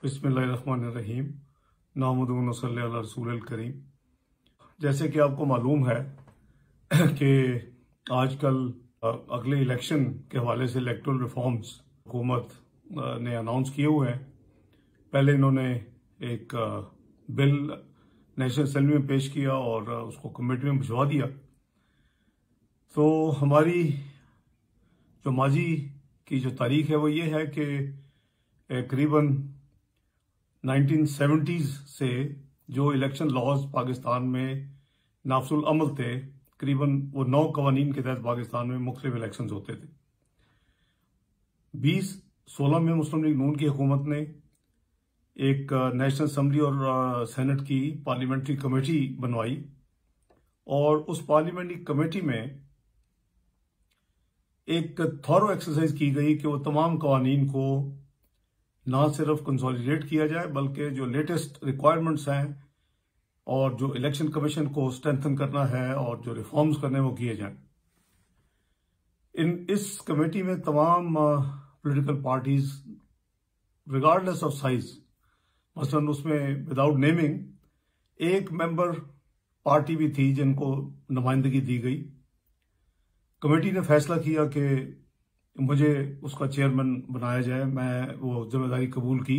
बिस्मिल्लाहिर्रहमानिर्रहीम। नाहमदुहु व नसल्ली अला रसूलिल करीम। जैसे कि आपको मालूम है कि आजकल अगले इलेक्शन के हवाले से इलेक्टोरल रिफॉर्म्स हुकूमत ने अनाउंस किए हुए हैं। पहले इन्होंने एक बिल नेशनल असेंबली में पेश किया और उसको कमेटी में भिजवा दिया। तो हमारी जो माजी की जो तारीख है वो ये है कि करीबन 1970s से जो इलेक्शन लॉज पाकिस्तान में नाफजुल अमल थे, करीबन वो 9 कवानीन के तहत पाकिस्तान में मुख्तलिफ इलेक्शन होते थे। 2016 में मुस्लिम लीग नून की हुकूमत ने एक नेशनल असेंबली और सेनेट की पार्लियामेंट्री कमेटी बनवाई और उस पार्लियामेंट्री कमेटी में एक थॉरो एक्सरसाइज की गई कि वो तमाम कवानीन को ना सिर्फ कंसोलिडेट किया जाए बल्कि जो लेटेस्ट रिक्वायरमेंट्स हैं और जो इलेक्शन कमीशन को स्ट्रेंथन करना है और जो रिफॉर्म्स करने वो किए जाएं। इस कमेटी में तमाम political parties regardless of size, मसलन उसमें विदाउट नेमिंग एक मेंबर पार्टी भी थी जिनको नुमाइंदगी दी गई। कमेटी ने फैसला किया कि मुझे उसका चेयरमैन बनाया जाए। मैं वो जिम्मेदारी कबूल की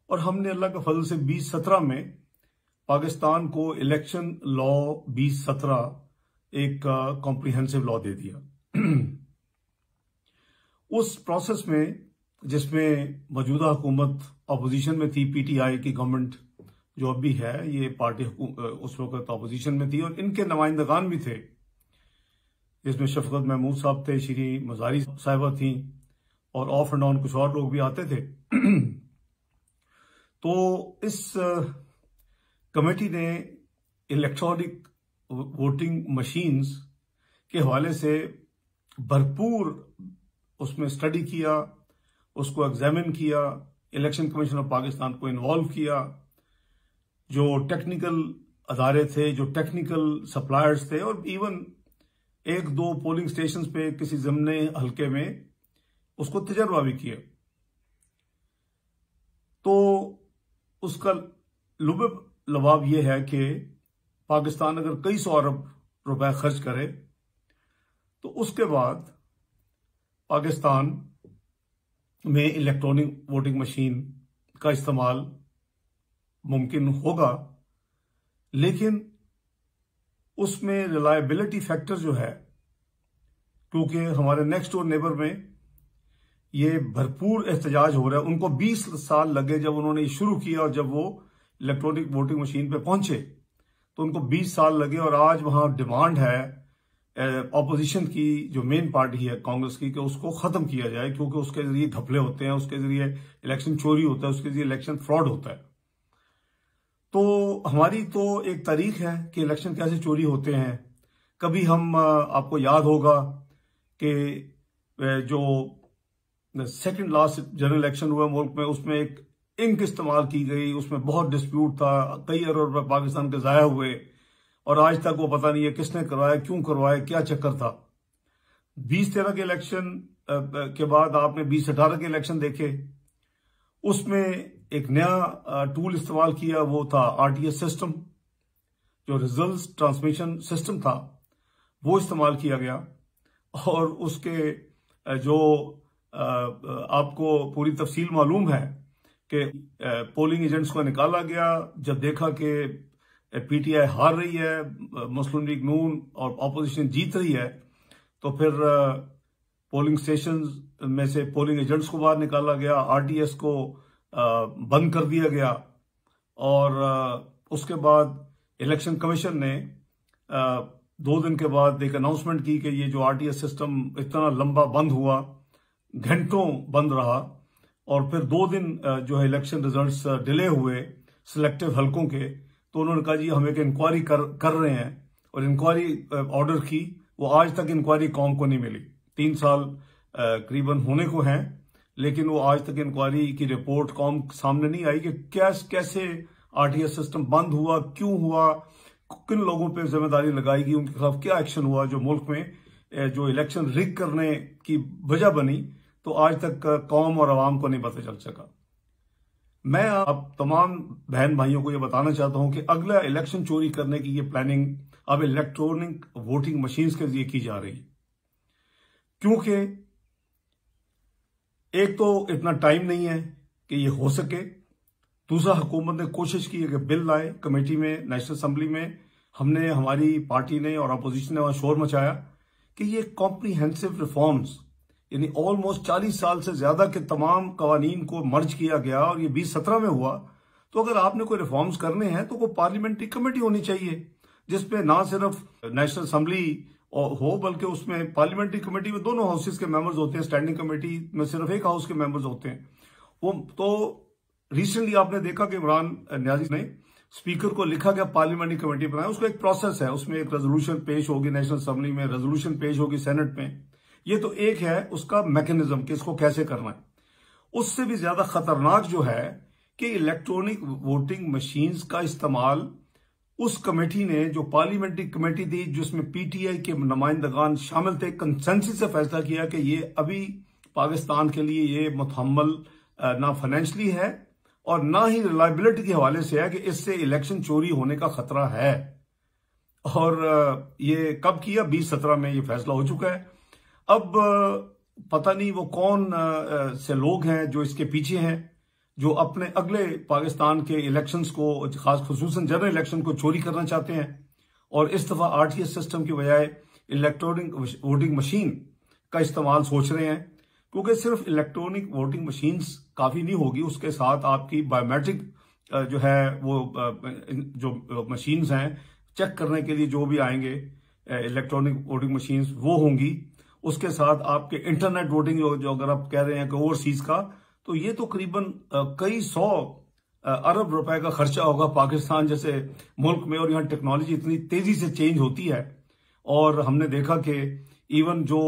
और हमने अल्लाह के फजल से 2017 में पाकिस्तान को इलेक्शन लॉ 2017 एक कॉम्प्रिहेंसिव लॉ दे दिया। उस प्रोसेस में जिसमें मौजूदा हुकूमत अपोजिशन में थी, पीटीआई की गवर्नमेंट जो अब भी है, ये पार्टी उस वक्त अपोजिशन में थी और इनके नुमाइंदगान भी थे, जिसमें शफकत महमूद साहब थे, श्री मजारी साहिबा थी और ऑफ एंड ऑन कुछ और लोग भी आते थे। तो इस कमेटी ने इलेक्ट्रॉनिक वोटिंग मशीन्स के हवाले से भरपूर उसमें स्टडी किया, उसको एग्जामिन किया, इलेक्शन कमीशन ऑफ पाकिस्तान को इन्वॉल्व किया, जो टेक्निकल अदारे थे, जो टेक्निकल सप्लायर्स थे और इवन एक दो पोलिंग स्टेशंस पे किसी ज़िमनी हल्के में उसको तजर्बा भी किया। तो उसका लुब लबाब यह है कि पाकिस्तान अगर कई सौ अरब रुपए खर्च करे तो उसके बाद पाकिस्तान में इलेक्ट्रॉनिक वोटिंग मशीन का इस्तेमाल मुमकिन होगा, लेकिन उसमें रिलायबिलिटी फैक्टर जो है, क्योंकि हमारे नेक्स्ट डोर नेबर में ये भरपूर एहतजाज हो रहा है। उनको 20 साल लगे जब उन्होंने शुरू किया और जब वो इलेक्ट्रॉनिक वोटिंग मशीन पे पहुंचे तो उनको 20 साल लगे और आज वहां डिमांड है ऑपोजिशन की, जो मेन पार्टी है कांग्रेस की, कि उसको खत्म किया जाए, क्योंकि उसके जरिए घपले होते हैं, उसके जरिए इलेक्शन चोरी होता है, उसके जरिए इलेक्शन फ्रॉड होता है। तो हमारी तो एक तारीख है कि इलेक्शन कैसे चोरी होते हैं। कभी हम आपको याद होगा कि जो सेकंड लास्ट जनरल इलेक्शन हुआ मुल्क में, उसमें एक इंक इस्तेमाल की गई, उसमें बहुत डिस्प्यूट था, कई अरब रुपए पाकिस्तान के जाया हुए और आज तक वो पता नहीं है किसने करवाया, क्यों करवाया, क्या चक्कर था। 2013 के इलेक्शन के बाद आपने 2018 के इलेक्शन देखे, उसमें एक नया टूल इस्तेमाल किया, वो था आरटीएस सिस्टम, जो रिजल्ट ट्रांसमिशन सिस्टम था, वो इस्तेमाल किया गया और उसके जो आपको पूरी तफसील मालूम है कि पोलिंग एजेंट्स को निकाला गया। जब देखा कि पीटीआई हार रही है, मुस्लिम लीग नून और ऑपोजिशन जीत रही है, तो फिर पोलिंग स्टेशंस में से पोलिंग एजेंट्स को बाहर निकाला गया, आरटीएस को बंद कर दिया गया और उसके बाद इलेक्शन कमीशन ने 2 दिन के बाद एक अनाउंसमेंट की कि ये जो आरटीएस सिस्टम इतना लंबा बंद हुआ, घंटों बंद रहा और फिर 2 दिन जो है इलेक्शन रिजल्ट्स डिले हुए सिलेक्टिव हलकों के, तो उन्होंने कहा जी हम एक इंक्वायरी कर रहे हैं और इंक्वायरी ऑर्डर की। वो आज तक इंक्वायरी कौम को नहीं मिली। 3 साल करीबन होने को हैं, लेकिन वो आज तक इंक्वायरी की रिपोर्ट कौम सामने नहीं आई कि कैसे आरटीएस सिस्टम बंद हुआ, क्यों हुआ, किन लोगों पे जिम्मेदारी लगाई गई, उनके खिलाफ क्या एक्शन हुआ, जो मुल्क में जो इलेक्शन रिग करने की वजह बनी, तो आज तक कौम और आवाम को नहीं पता चल सका। मैं अब तमाम बहन भाइयों को यह बताना चाहता हूं कि अगला इलेक्शन चोरी करने की ये प्लानिंग अब इलेक्ट्रॉनिक वोटिंग मशीन्स के जरिए की जा रही है। क्योंकि एक तो इतना टाइम नहीं है कि ये हो सके, दूसरा हुकूमत ने कोशिश की है कि बिल लाए कमेटी में, नेशनल असेंबली में। हमने, हमारी पार्टी ने और अपोजिशन ने वहां शोर मचाया कि ये कॉम्प्रीहेंसिव रिफॉर्म्स, यानी ऑलमोस्ट 40 साल से ज्यादा के तमाम कवानीन को मर्ज किया गया और ये 2017 में हुआ। तो अगर आपने कोई रिफॉर्म्स करने हैं तो कोई पार्लियामेंट्री कमेटी होनी चाहिए जिसपे ना सिर्फ नेशनल असेंबली हो बल्कि उसमें पार्लियामेंट्री कमेटी में दोनों हाउसेस के मेंबर्स होते हैं, स्टैंडिंग कमेटी में सिर्फ एक हाउस के मेंबर्स होते हैं। वो तो रिसेंटली आपने देखा कि इमरान न्याजी ने स्पीकर को लिखा गया पार्लियामेंट्री कमेटी बनाया, उसका एक प्रोसेस है, उसमें एक रेजोल्यूशन पेश होगी नेशनल असेंबली में, रेजोल्यूशन पेश होगी सेनेट में। ये तो एक है उसका मैकेनिज्म कि इसको कैसे करना है। उससे भी ज्यादा खतरनाक जो है कि इलेक्ट्रॉनिक वोटिंग मशीन्स का इस्तेमाल उस कमेटी ने, जो पार्लियामेंट्री कमेटी थी जिसमें पीटीआई के नुमाइंदगान शामिल थे, कंसेंसस से फैसला किया कि ये अभी पाकिस्तान के लिए ये मुतहम्मल ना फाइनेंशियली है और ना ही रिलायबिलिटी के हवाले से है कि इससे इलेक्शन चोरी होने का खतरा है। और ये कब किया? 2017 में ये फैसला हो चुका है। अब पता नहीं वो कौन से लोग हैं जो इसके पीछे हैं, जो अपने अगले पाकिस्तान के इलेक्शंस को, खास खुसूसन जनरल इलेक्शन को चोरी करना चाहते हैं और इस दफा आरटीएस सिस्टम की बजाय इलेक्ट्रॉनिक वोटिंग मशीन का इस्तेमाल सोच रहे हैं। क्योंकि सिर्फ इलेक्ट्रॉनिक वोटिंग मशीन्स काफी नहीं होगी, उसके साथ आपकी बायोमेट्रिक जो है वो जो मशीन्स हैं चेक करने के लिए जो भी आएंगे इलेक्ट्रॉनिक वोटिंग मशीन्स वो होंगी। उसके साथ आपके इंटरनेट वोटिंग जो अगर आप कह रहे हैं कि ओवरसीज का, तो ये तो करीबन कई 100 अरब रुपए का खर्चा होगा पाकिस्तान जैसे मुल्क में। और यहाँ टेक्नोलॉजी इतनी तेजी से चेंज होती है और हमने देखा कि इवन जो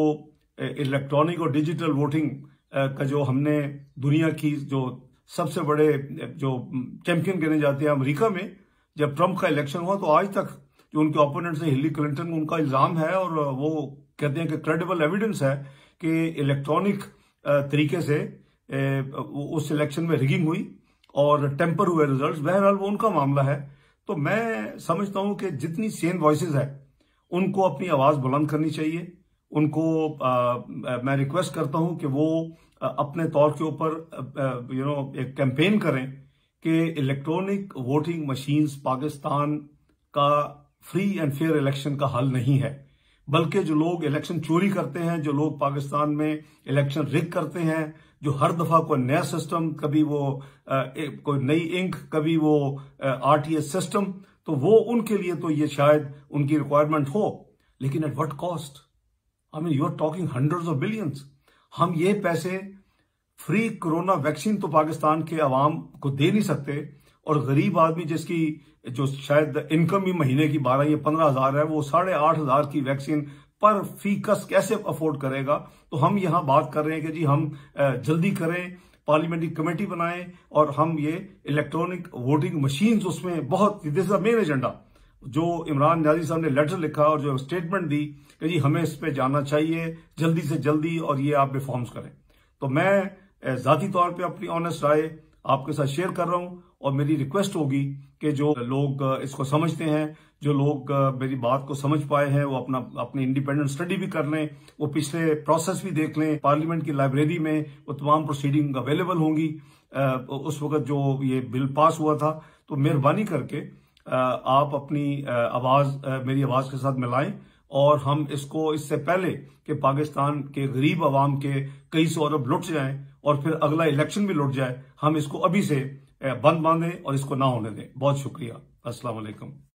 इलेक्ट्रॉनिक और डिजिटल वोटिंग का जो हमने दुनिया की जो सबसे बड़े जो चैंपियन गिने जाते हैं अमेरिका में, जब ट्रंप का इलेक्शन हुआ तो आज तक जो उनके ओपोनेंट्स हैं हिलरी क्लिंटन, उनका इल्जाम है और वो कहते हैं कि क्रेडिबल एविडेंस है कि इलेक्ट्रॉनिक तरीके से उस इलेक्शन में रिगिंग हुई और टेम्पर हुए रिजल्ट्स। बहरहाल वो उनका मामला है। तो मैं समझता हूं कि जितनी सेन वॉइसेस है उनको अपनी आवाज बुलंद करनी चाहिए। उनको मैं रिक्वेस्ट करता हूं कि वो अपने तौर के ऊपर एक कैंपेन करें कि इलेक्ट्रॉनिक वोटिंग मशीन्स पाकिस्तान का फ्री एंड फेयर इलेक्शन का हल नहीं है, बल्कि जो लोग इलेक्शन चोरी करते हैं, जो लोग पाकिस्तान में इलेक्शन रिग करते हैं, जो हर दफा कोई नया सिस्टम, कभी वो कोई नई इंक, कभी वो आरटीएस सिस्टम, तो वो उनके लिए तो ये शायद उनकी रिक्वायरमेंट हो, लेकिन at what cost? I mean you are talking hundreds of billions. हम ये पैसे फ्री कोरोना वैक्सीन तो पाकिस्तान के अवाम को दे नहीं सकते, और गरीब आदमी जिसकी जो शायद इनकम ही महीने की 12 या 15 हजार है, वो 8,500 की वैक्सीन पर फीकस कैसे अफोर्ड करेगा? तो हम यहां बात कर रहे हैं कि जी हम जल्दी करें, पार्लियामेंट्री कमेटी बनाएं और हम ये इलेक्ट्रॉनिक वोटिंग मशीन्स, उसमें बहुत this is the main agenda. जो इमरान न्याजी साहब ने लेटर लिखा और जो स्टेटमेंट दी कि जी हमें इस पे जाना चाहिए जल्दी से जल्दी और ये आप रिफॉर्म्स करें। तो मैं जाती तौर पे अपनी ऑनेस्ट राय आपके साथ शेयर कर रहा हूं और मेरी रिक्वेस्ट होगी कि जो लोग इसको समझते हैं, जो लोग मेरी बात को समझ पाए हैं, वो अपनी इंडिपेंडेंट स्टडी भी कर लें, वो पिछले प्रोसेस भी देख लें। पार्लियामेंट की लाइब्रेरी में वो तमाम प्रोसीडिंग अवेलेबल होंगी। उस वक्त जो ये बिल पास हुआ था, तो मेहरबानी करके आप अपनी मेरी आवाज के साथ मिलाएं और हम इसको, इससे पहले कि पाकिस्तान के गरीब आवाम के कई सौ अरब लुट जाएं और फिर अगला इलेक्शन भी लुट जाए, हम इसको अभी से बंद बांधें और इसको ना होने दें। बहुत शुक्रिया। अस्सलाम वालेकुम।